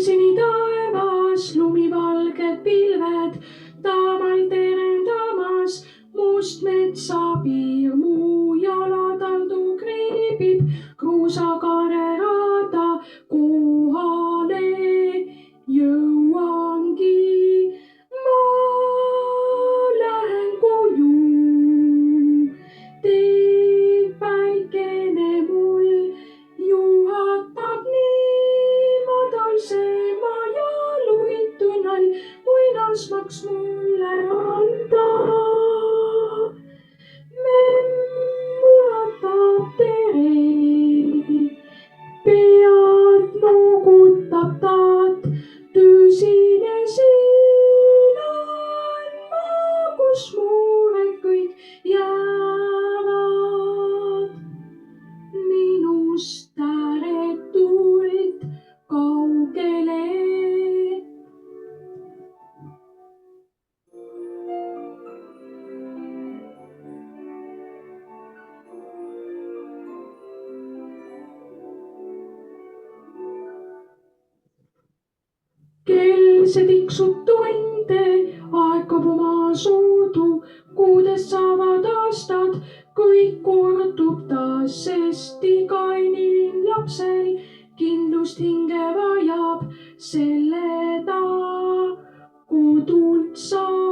sini taevas, lumivalged pilved, taamal terendamas, must metsapiir, mu jalataldu kriibib, kruusakaare rada kohale jõuangi. Ma lähen koju, teeb päikene mul, juhatab nii madalsema ja luitunnal, muinasmaks mulle anda. Memm ulatab tere, pead noogutab taat, tõsine siin on ma, kus muured kõik jäävad minust ääretult kaugele. Kell see tiksub tunde, aegab oma soodu, kuudest saavad aastad, kõik kordub taas, sest iga inimene lapsel kindlust hinge vajab, selle ta kodult saab.